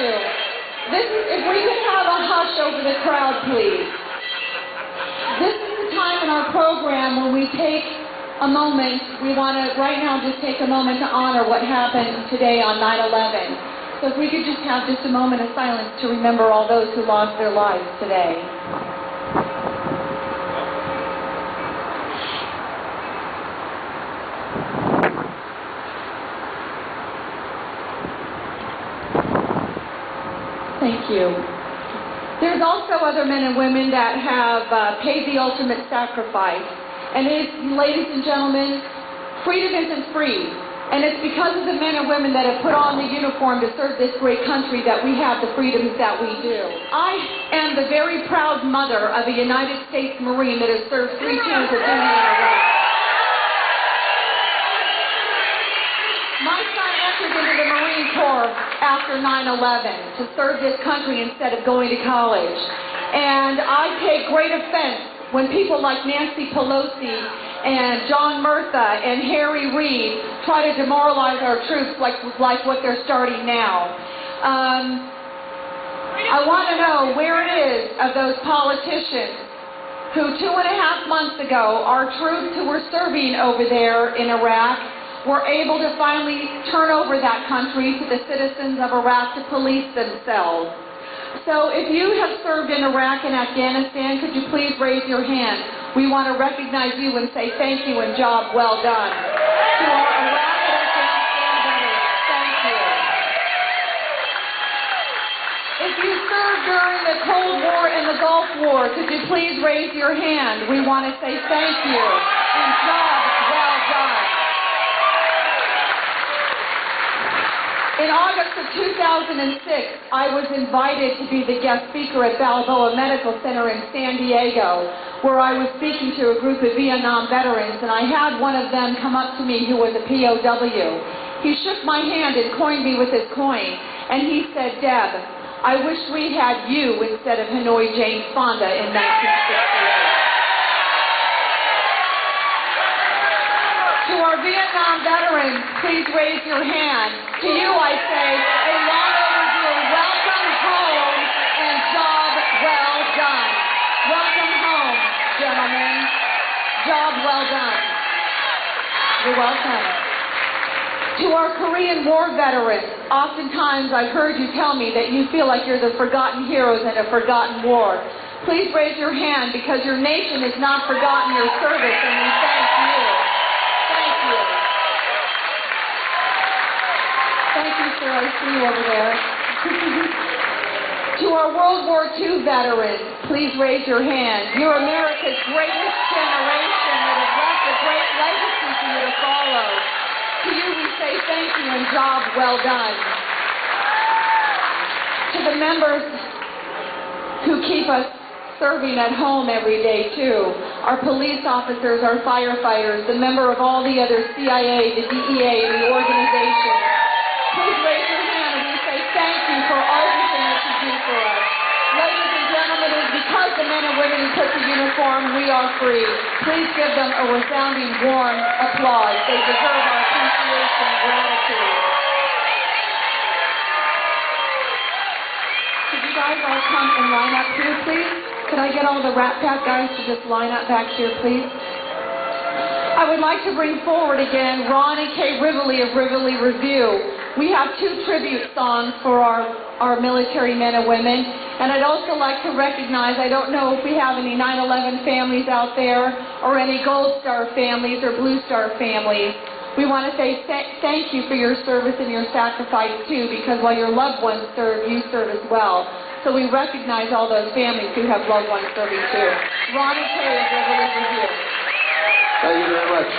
you. If we could have a hush over the crowd, please. This is the time in our program when we take a moment. We want to, right now, just take a moment to honor what happened today on 9/11. So if we could just have just a moment of silence to remember all those who lost their lives today. Thank you. There's also other men and women that have paid the ultimate sacrifice. And ladies and gentlemen, freedom isn't free. And it's because of the men and women that have put on the uniform to serve this great country that we have the freedoms that we do. I am the very proud mother of a United States Marine that has served 3 tours of duty in Iraq. My son entered into the Marine Corps after 9/11 to serve this country instead of going to college. And I take great offense when people like Nancy Pelosi and John Murtha and Harry Reid try to demoralize our troops like what they're starting now. I want to know where it is of those politicians who 2.5 months ago, our troops who were serving over there in Iraq, were able to finally turn over that country to the citizens of Iraq to police themselves. So if you have served in Iraq and Afghanistan, could you please raise your hand? We want to recognize you and say thank you and job well done. To our Iraq and Afghanistan veterans, thank you. If you served during the Cold War and the Gulf War, could you please raise your hand? We want to say thank you and job well done. In August of 2006, I was invited to be the guest speaker at Balboa Medical Center in San Diego, where I was speaking to a group of Vietnam veterans, and I had one of them come up to me who was a POW. He shook my hand and coined me with his coin, and he said, "Deb, I wish we had you instead of Hanoi Jane Fonda in 1968. To our Vietnam veterans, please raise your hand. To you I say, a long overdue welcome home and job well done. Welcome home, gentlemen. Job well done. You're welcome. To our Korean War veterans, oftentimes I've heard you tell me that you feel like you're the forgotten heroes in a forgotten war. Please raise your hand because your nation has not forgotten your service, and we thank you. Thank you. Thank you, sir. I see you over there. To our World War II veterans, please raise your hand. You're America's greatest generation that has left a great legacy for you to follow. To you we say thank you and job well done. To the members who keep us serving at home every day too, our police officers, our firefighters, the member of all the other CIA, the DEA, and the organization. Please raise your hand and we say thank you for everything that you do for us. Ladies and gentlemen, it is because the men and women who put the uniform, we are free. Please give them a resounding warm applause. They deserve our appreciation and gratitude. Could you guys all come and line up here, please? Could I get all the Rat Pack guys to just line up back here, please? I would like to bring forward again Ron and Kay Rivoli of Rivoli Revue. We have 2 tribute songs for our military men and women. And I'd also like to recognize, I don't know if we have any 9/11 families out there or any Gold Star families or Blue Star families. We want to say thank you for your service and your sacrifice too, because while your loved ones serve, you serve as well. So we recognize all those families who have loved ones serving too. Ron and Kay of Rivoli Revue. Thank you very much.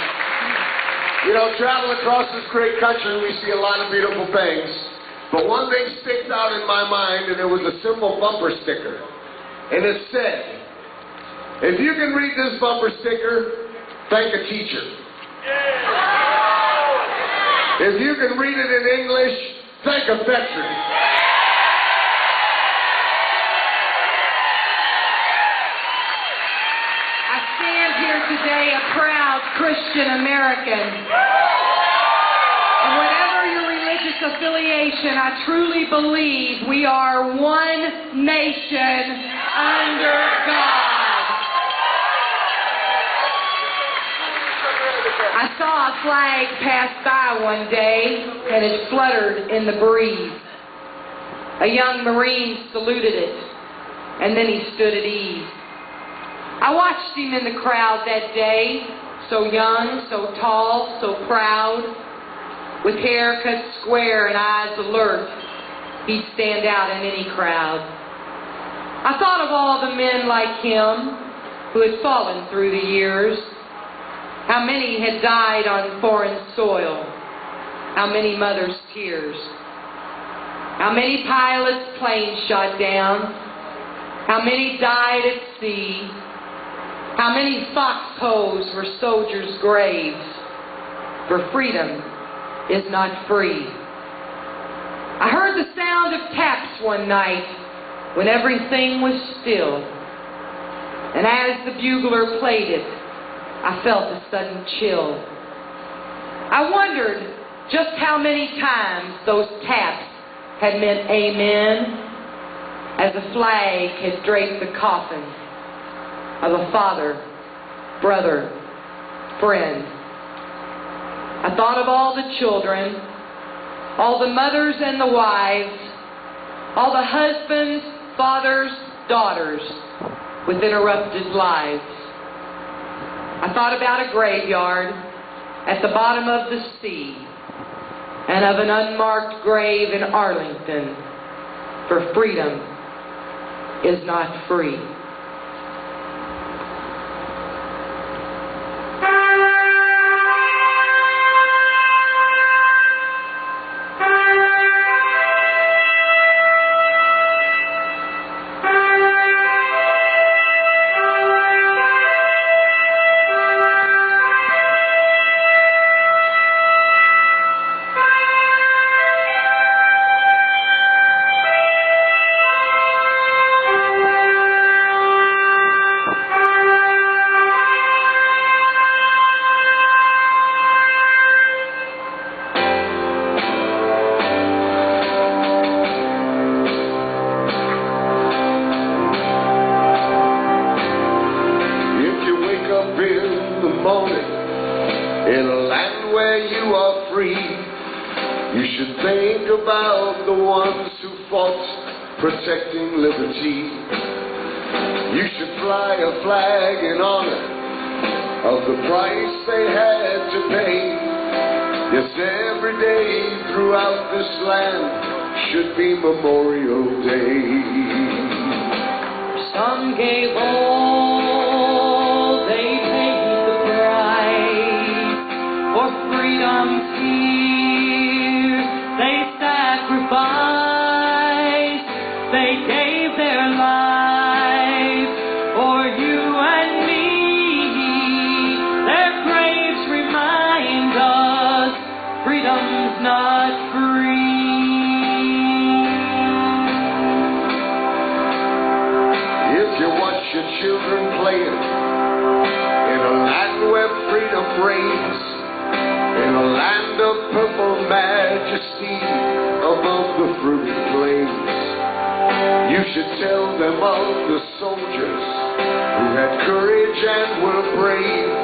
You know, traveling across this great country, we see a lot of beautiful things. But one thing sticks out in my mind, and it was a simple bumper sticker. And it said, if you can read this bumper sticker, thank a teacher. If you can read it in English, thank a veteran. I stand here today a proud Christian American. And whatever your religious this affiliation, I truly believe we are one nation under God. I saw a flag pass by one day, and it fluttered in the breeze. A young Marine saluted it, and then he stood at ease. I watched him in the crowd that day, so young, so tall, so proud, with hair cut square and eyes alert. He'd stand out in any crowd. I thought of all the men like him who had fallen through the years, how many had died on foreign soil, how many mothers' tears, how many pilots' planes shot down, how many died at sea, how many foxholes were soldiers' graves, for freedom is not free. I heard the sound of taps one night when everything was still, and as the bugler played it, I felt a sudden chill. I wondered just how many times those taps had meant amen, as a flag had draped the coffin of a father, brother, friend. I thought of all the children, all the mothers and the wives, all the husbands, fathers, daughters with interrupted lives. I thought about a graveyard at the bottom of the sea, and of an unmarked grave in Arlington, for freedom is not free. In a land where you are free, you should think about the ones who fought protecting liberty. You should fly a flag in honor of the price they had to pay. Yes, every day throughout this land should be Memorial Day. Some gave all, they paid the price for freedom's here. They sacrificed, they gave their lives for you and me. Their graves remind us freedom's not free. You watch your children playing in a land where freedom reigns, in a land of purple majesty above the fruited plains. You should tell them of the soldiers who had courage and were brave,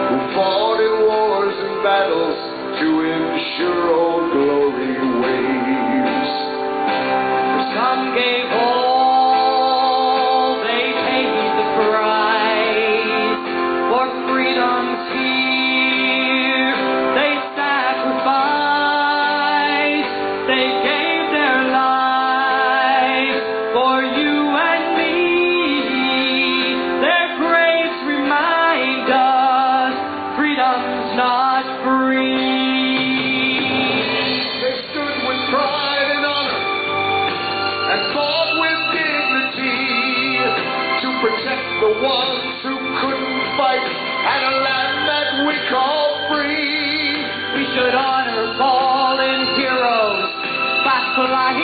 who fought in wars and battles to ensure old glory waves. For some gave all, freedom's here. They sacrificed, they gave their lives for you and me. Their graves remind us freedom's not free. They stood with pride and honor and fought with dignity to protect the ones who couldn't fight, and a land that we call free. We should honor fallen heroes, fight for life